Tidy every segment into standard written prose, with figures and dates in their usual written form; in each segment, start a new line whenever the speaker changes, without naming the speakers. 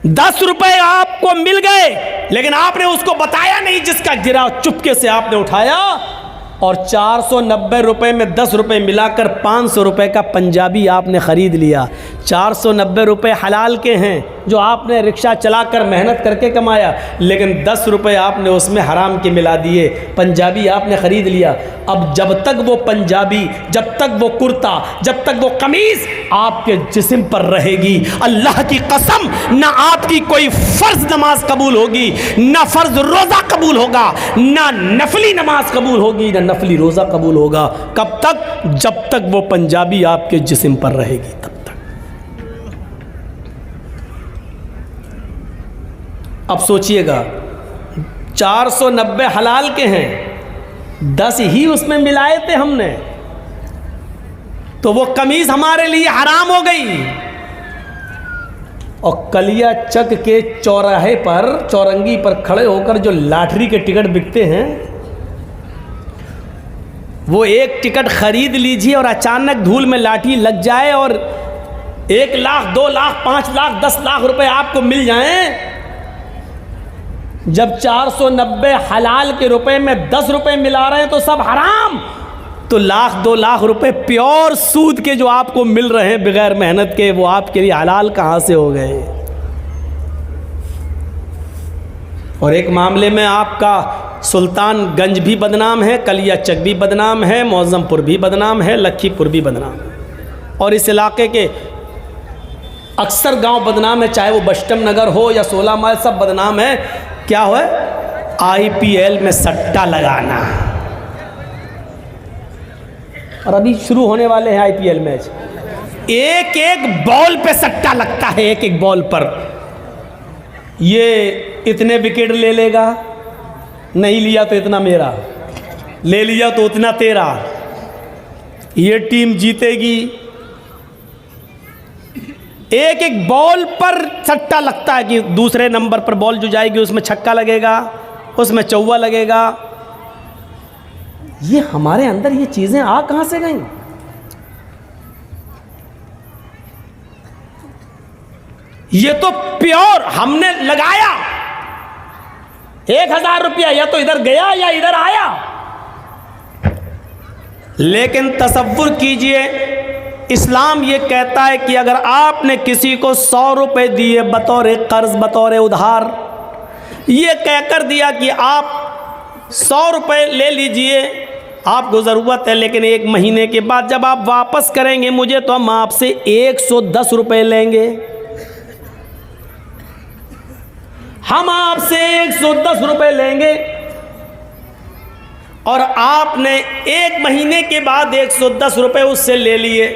10 रुपए आपको मिल गए, लेकिन आपने उसको बताया नहीं जिसका गिरा, चुपके से आपने उठाया और 490 रुपए में 10 रुपए मिलाकर 500 रुपए का पंजाबी आपने ख़रीद लिया। 490 रुपए हलाल के हैं जो आपने रिक्शा चलाकर मेहनत करके कमाया, लेकिन 10 रुपए आपने उसमें हराम के मिला दिए, पंजाबी आपने ख़रीद लिया। अब जब तक वो पंजाबी, जब तक वो कुर्ता, जब तक वो कमीज़ आपके जिस्म पर रहेगी, अल्लाह की कसम ना आपकी कोई फ़र्ज़ नमाज कबूल होगी, ना फ़र्ज़ रोज़ा कबूल होगा, ना नफली नमाज कबूल होगी, ना नफली रोज़ा कबूल होगा। कब तक? जब तक वो पंजाबी आपके जिस्म पर रहेगी, तब तक। अब सोचिएगा, 490 हलाल के हैं, 10 ही उसमें मिलाए थे हमने, तो वो कमीज हमारे लिए हराम हो गई। और कलिया चक के चौराहे पर, चौरंगी पर खड़े होकर जो लॉटरी के टिकट बिकते हैं, वो एक टिकट खरीद लीजिए और अचानक धूल में लाठी लग जाए और 1 लाख, 2 लाख, 5 लाख, 10 लाख रुपए आपको मिल जाएं। जब 490 हलाल के रुपए में 10 रुपए मिला रहे हैं तो सब हराम, तो 1-2 लाख रुपए प्योर सूद के जो आपको मिल रहे हैं बगैर मेहनत के, वो आपके लिए हलाल कहां से हो गए। और एक मामले में आपका सुल्तानगंज भी बदनाम है, कलिया चक भी बदनाम है, मौजमपुर भी बदनाम है, लखीपुर भी बदनाम है, और इस इलाके के अक्सर गांव बदनाम है, चाहे वो बस्टम नगर हो या 16 माइल, सब बदनाम है। क्या है? IPL में सट्टा लगाना। और अभी शुरू होने वाले हैं IPL मैच, एक एक बॉल पे सट्टा लगता है, एक एक बॉल पर। ये इतने विकेट ले लेगा, नहीं लिया तो इतना मेरा, ले लिया तो उतना तेरा, ये टीम जीतेगी। एक एक बॉल पर सट्टा लगता है कि दूसरे नंबर पर बॉल जो जाएगी उसमें छक्का लगेगा, उसमें चौवा लगेगा। ये हमारे अंदर ये चीजें आ कहां से गई? ये तो प्योर हमने लगाया 1000 रुपया, या तो इधर गया या इधर आया। लेकिन तसव्वुर कीजिए, इस्लाम ये कहता है कि अगर आपने किसी को 100 रुपए दिए बतौर कर्ज, बतौर उधार, ये कहकर दिया कि आप 100 रुपए ले लीजिए, आपको ज़रूरत है, लेकिन 1 महीने के बाद जब आप वापस करेंगे मुझे तो हम आपसे 110 रुपए लेंगे, हम आपसे 110 रुपए लेंगे। और आपने 1 महीने के बाद 110 रुपए उससे ले लिए,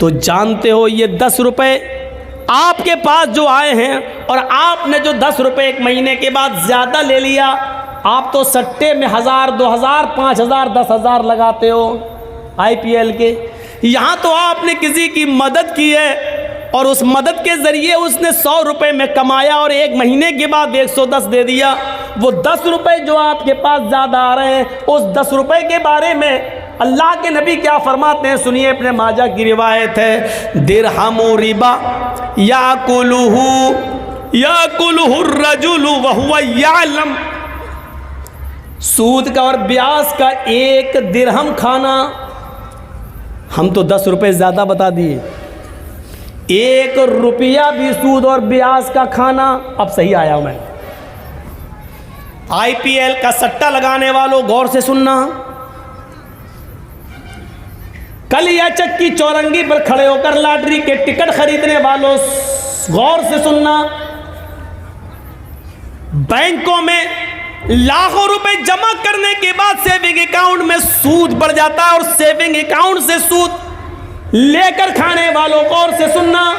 तो जानते हो ये 10 रुपए आपके पास जो आए हैं, और आपने जो 10 रुपए 1 महीने के बाद ज़्यादा ले लिया, आप तो सट्टे में 1000, 2000, 5000, 10,000 लगाते हो IPL के। यहाँ तो आपने किसी की मदद की है और उस मदद के ज़रिए उसने 100 रुपए में कमाया और 1 महीने के बाद 110 दे दिया। वो 10 रुपए जो आपके पास ज़्यादा आ रहे हैं, उस 10 रुपए के बारे में अल्लाह के नबी क्या फरमाते हैं, सुनिए। अपने माजा की रिवायत है, दिरहमु रिबा याकुलुहु रजुलु वहुवा यालम। सूद का और ब्याज का 1 दिरहम खाना, हम तो 10 रुपए ज़्यादा बता दिए, 1 रुपया भी सूद और ब्याज का खाना। अब सही आया मैं। IPL का सट्टा लगाने वालों गौर से सुनना, कलिया चक की चौरंगी पर खड़े होकर लॉटरी के टिकट खरीदने वालों गौर से सुनना, बैंकों में लाखों रुपए जमा करने के बाद सेविंग अकाउंट में सूद बढ़ जाता है, और सेविंग अकाउंट से सूद लेकर खाने वालों गौर से सुनना।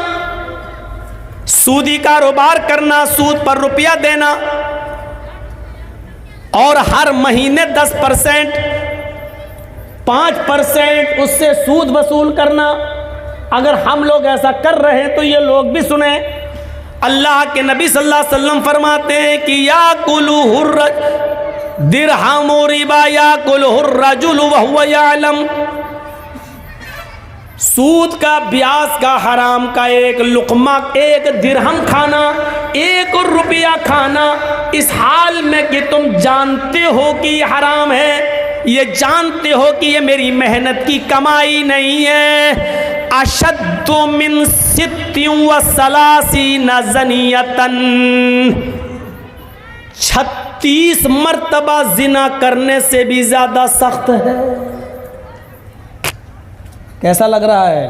सूदी कारोबार करना, सूद पर रुपया देना, और हर महीने 10%, 5% उससे सूद वसूल करना। अगर हम लोग ऐसा कर रहे हैं तो ये लोग भी सुने। अल्लाह के नबी सल्लल्लाहु अलैहि वसल्लम फरमाते हैं कि याकुलुहुर दिरहमु रिबा याकुलुहुर रजुलु वहुवा यालम। सूद का, ब्याज का, हराम का एक लुकमा, एक दिरहम खाना, 1 रुपया खाना, इस हाल में कि तुम जानते हो कि ये हराम है, ये जानते हो कि ये मेरी मेहनत की कमाई नहीं है। अशद्दु मिन सित्तिन व सलासीन ज़नियतन, 36 मर्तबा जिना करने से भी ज्यादा सख्त है। कैसा लग रहा है?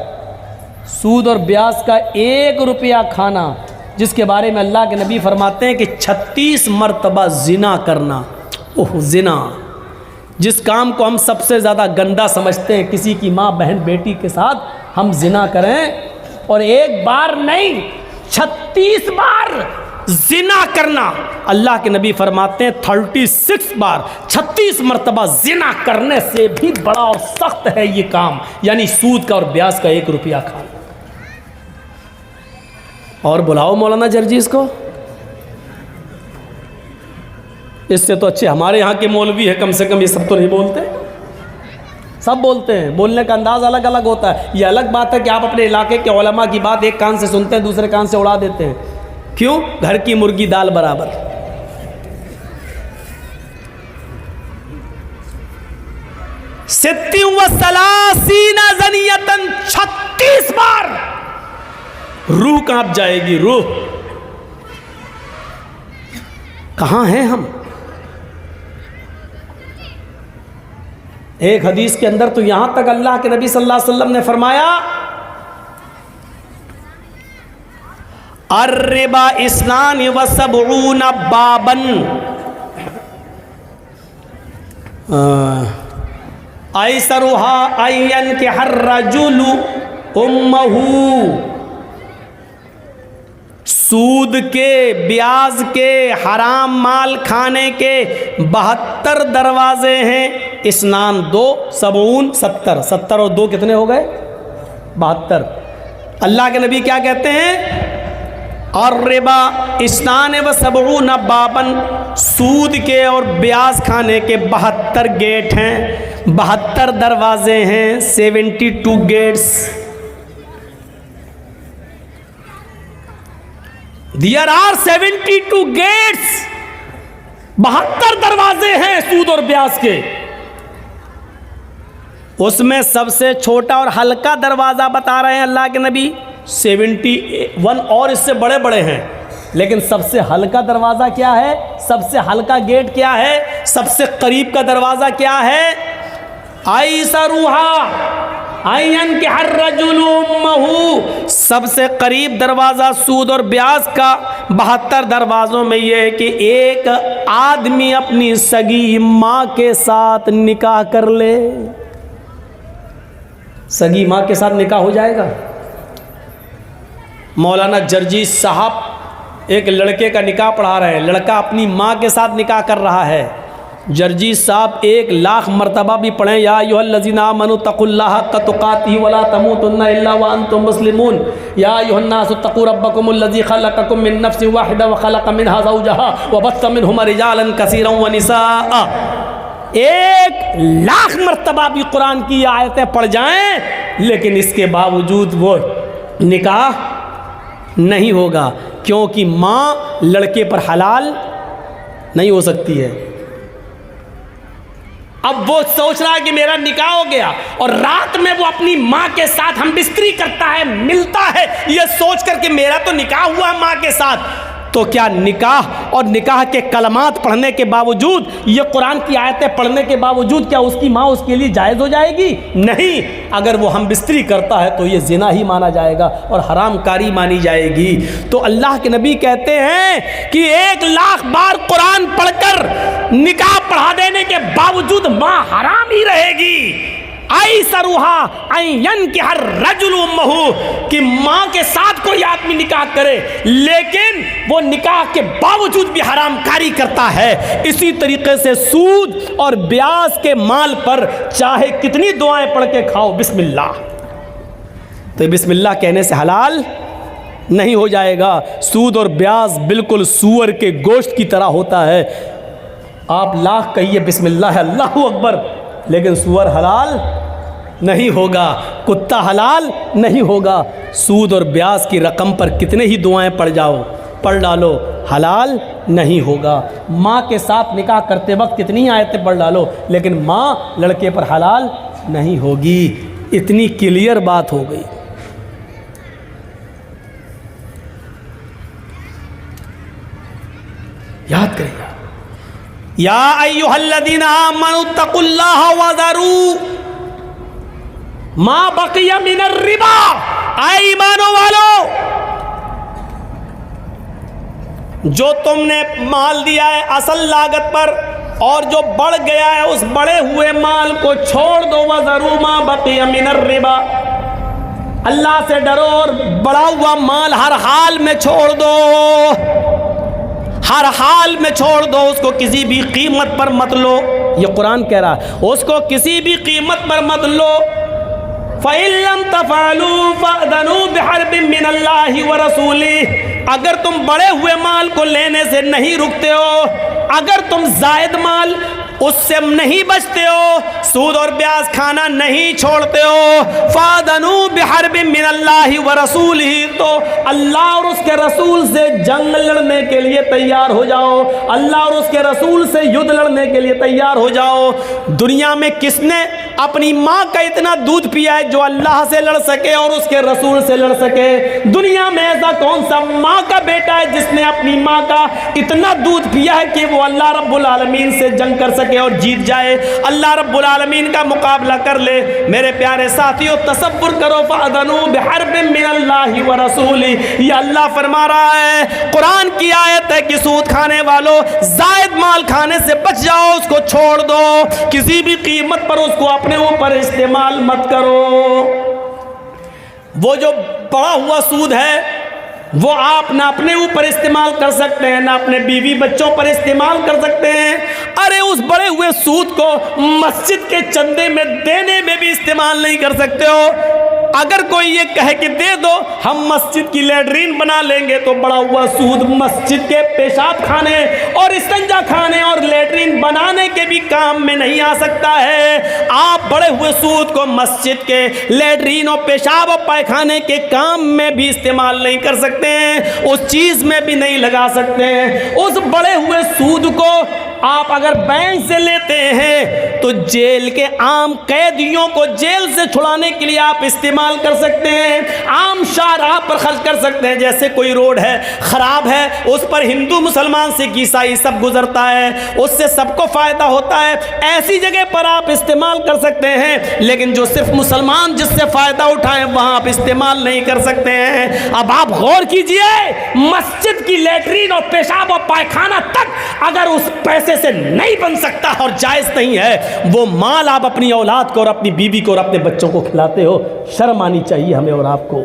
सूद और ब्याज का 1 रुपया खाना, जिसके बारे में अल्लाह के नबी फरमाते हैं कि 36 मर्तबा जिना करना। ओह जिना, जिस काम को हम सबसे ज़्यादा गंदा समझते हैं, किसी की माँ बहन बेटी के साथ हम जिना करें, और एक बार नहीं 36 बार जिना करना। अल्लाह के नबी फरमाते हैं 36 बार, 36 मरतबा जिना करने से भी बड़ा और सख्त है ये काम, यानी सूद का और ब्याज का 1 रुपया खाना। और बुलाओ मौलाना जर्जीस को, इससे तो अच्छे हमारे यहाँ के मौलवी है, कम से कम ये सब तो नहीं बोलते। सब बोलते हैं, बोलने का अंदाज अलग अलग होता है। ये अलग बात है कि आप अपने इलाके के उलमा की बात एक कान से सुनते हैं, दूसरे कान से उड़ा देते हैं। क्यों? घर की मुर्गी दाल बराबर। सित्तिन व सलासीना ज़नियतन, 36 बार। रूह कांप जाएगी, रूह। कहां हैं हम? एक हदीस के अंदर तो यहां तक अल्लाह के नबी सल्लल्लाहु अलैहि वसल्लम ने फरमाया, अर्रिबा इस्नान व सबऊन बाबन, ऐसरुहा अय्यन के हर रजुलु उम्महू। सूद के, ब्याज के, हराम माल खाने के 72 दरवाजे हैं। इस्नान 2, सबऊन 70, 70 और 2 कितने हो गए? 72। अल्लाह के नबी क्या कहते हैं? और रिबा इस्नान व सबऊन बाबन, सूद के और ब्याज खाने के 72 गेट हैं, 72 दरवाजे हैं, 72 गेट्स। There are 72 गेट्स, 72 दरवाजे हैं सूद और ब्याज के। उसमें सबसे छोटा और हल्का दरवाजा बता रहे हैं अल्लाह के नबी, 71 और इससे बड़े बड़े हैं, लेकिन सबसे हल्का दरवाजा क्या है? सबसे हल्का गेट क्या है? सबसे करीब का दरवाजा क्या है? ऐसरुहा अय्यन के हर रजुल उम्महू, सबसे करीब दरवाज़ा सूद और ब्याज का 72 दरवाज़ों में यह है कि एक आदमी अपनी सगी माँ के साथ निकाह कर ले। सगी माँ के साथ निकाह हो जाएगा? मौलाना जर्जीस साहब एक लड़के का निकाह पढ़ा रहे हैं, लड़का अपनी माँ के साथ निकाह कर रहा है। जर्जीस साहब 1,00,000 मरतबा भी पढ़ें, या अय्युहल्लज़ीना आमनू तक़ुल्लाह हक़्क़ तुक़ातिही वला तमूतुन्ना इल्ला व अंतुम मुस्लिमून, या अय्युहन्नासु इत्तक़ू रब्बकुमुल्लज़ी ख़लक़कुम मिन नफ़्सिन वाहिदा व ख़लक़ मिन्हा ज़ौजहा व बस्स मिन्हुमा रिजालन कसीरन व निसाअ। 1,00,000 मरतबा भी कुरान की आयतें पढ़ जाएं, लेकिन इसके बावजूद वो निकाह नहीं होगा, क्योंकि माँ लड़के पर हलाल नहीं हो सकती है। अब वो सोच रहा है कि मेरा निकाह हो गया, और रात में वो अपनी माँ के साथ हम बिस्तरी करता है, मिलता है, ये सोच कर कि मेरा तो निकाह हुआ माँ के साथ। तो क्या निकाह और निकाह के कलमात पढ़ने के बावजूद, ये कुरान की आयतें पढ़ने के बावजूद, क्या उसकी माँ उसके लिए जायज़ हो जाएगी? नहीं। अगर वो हम बिस्तरी करता है तो ये ज़िना ही माना जाएगा और हरामकारी मानी जाएगी। तो अल्लाह के नबी कहते हैं कि 1,00,000 बार कुरान पढ़कर निकाह पढ़ा देने के बावजूद माँ हराम ही रहेगी। ऐसरुहा अय्यन के हर रजुल उम्महू, कि माँ के साथ कोई आदमी निकाह करे लेकिन वो निकाह के बावजूद भी हरामकारी करता है। इसी तरीके से सूद और ब्याज के माल पर चाहे कितनी दुआएं पढ़ के खाओ, बिस्मिल्लाह, तो बिस्मिल्लाह कहने से हलाल नहीं हो जाएगा। सूद और ब्याज बिल्कुल सूअर के गोश्त की तरह होता है। आप लाख कहिए बिस्मिल्लाह अल्लाहू अकबर, लेकिन सूअर हलाल नहीं होगा। कुत्ता हलाल नहीं होगा। सूद और ब्याज की रकम पर कितने ही दुआएं पढ़ डालो, हलाल नहीं होगा। माँ के साथ निकाह करते वक्त कितनी आयतें पढ़ डालो, लेकिन माँ लड़के पर हलाल नहीं होगी। इतनी क्लियर बात हो गई। याद करिएगा, या अय्युहल्लज़ीना आमनू तक़ुल्लाह वज़रू मा बक़िया मिनर रिबा। ऐ ईमानो वालो, जो तुमने माल दिया है असल लागत पर और जो बढ़ गया है उस बढ़े हुए माल को छोड़ दो। वज़रू मा बक़िया मिनर रिबा, अल्लाह से डरो और बढ़ा हुआ माल हर हाल में छोड़ दो, हर हाल में छोड़ दो। उसको किसी भी कीमत पर मत लो, ये कुरान कह रहा है, उसको किसी भी कीमत पर मत लो। फ़इन लम तफ़अलू फ़अज़नू बिहर्बिन मिनल्लाहि व रसूलिही। अगर तुम बड़े हुए माल को लेने से नहीं रुकते हो, अगर तुम जायद माल उससे नहीं बचते हो, सूद और ब्याज खाना नहीं छोड़ते हो, फ़अज़नू बिहर्बिन मिनल्लाहि व रसूलिही, तो अल्लाह और उसके रसूल से जंग लड़ने के लिए तैयार हो जाओ, अल्लाह और उसके रसूल से युद्ध लड़ने के लिए तैयार हो जाओ। दुनिया में किसने अपनी माँ का इतना दूध पिया है जो अल्लाह से लड़ सके और उसके रसूल से लड़ सके? दुनिया में ऐसा कौन सा माँ का बेटा है जिसने अपनी माँ का इतना दूध पिया है कि वो अल्लाह रब्बुल आलमीन से जंग कर सके और जीत जाए, अल्लाह रब्बुल आलमीन का मुकाबला कर ले? मेरे प्यारे साथियों, तसव्वुर करो, फ़अज़नू बिहर्बिन मिनल्लाहि व रसूलिही, ये अल्लाह फरमा रहा है, कुरान की आयत है कि सूद खाने वालों, जायद माल खाने से बच जाओ, उसको छोड़ दो, किसी भी कीमत पर उसको अपने ऊपर इस्तेमाल मत करो। वो जो बढ़ा हुआ सूद है वो आप ना अपने ऊपर इस्तेमाल कर सकते हैं, ना अपने बीवी बच्चों पर इस्तेमाल कर सकते हैं। अरे उस बड़े हुए सूद को मस्जिद के चंदे में देने में भी इस्तेमाल नहीं कर सकते हो। अगर कोई ये कहे कि दे दो, हम मस्जिद की लैट्रीन बना लेंगे, तो बड़ा हुआ सूद मस्जिद के पेशाब खाने और इस्तंजा खाने और लैट्रीन बनाने के भी काम में नहीं आ सकता है। आप बड़े हुए सूद को मस्जिद के लैट्रीन और पेशाब और पायखाने के काम में भी इस्तेमाल नहीं कर सकते हैं, उस चीज़ में भी नहीं लगा सकते हैं। उस बड़े हुए सूद को आप अगर बैंक से लेते हैं तो जेल के आम कैदियों को जेल से छुड़ाने के लिए आप इस्तेमाल कर सकते हैं, आम शाहराह पर खर्च कर सकते हैं। जैसे कोई रोड है ख़राब है, उस पर हिंदू मुसलमान सिख ईसाई सब गुजरता है, उससे सबको फ़ायदा होता है, ऐसी जगह पर आप इस्तेमाल कर सकते हैं। लेकिन जो सिर्फ मुसलमान जिससे फ़ायदा उठाएं वहाँ आप इस्तेमाल नहीं कर सकते हैं। अब आप गौर कीजिए, मस्जिद की लैट्रीन और पेशाब और पायखाना तक अगर उस पैसे से नहीं बन सकता और जायज़ नहीं है, वो माल आप अपनी औलाद को और अपनी बीवी को और अपने बच्चों को खिलाते हो, शर्म आनी चाहिए हमें और आपको।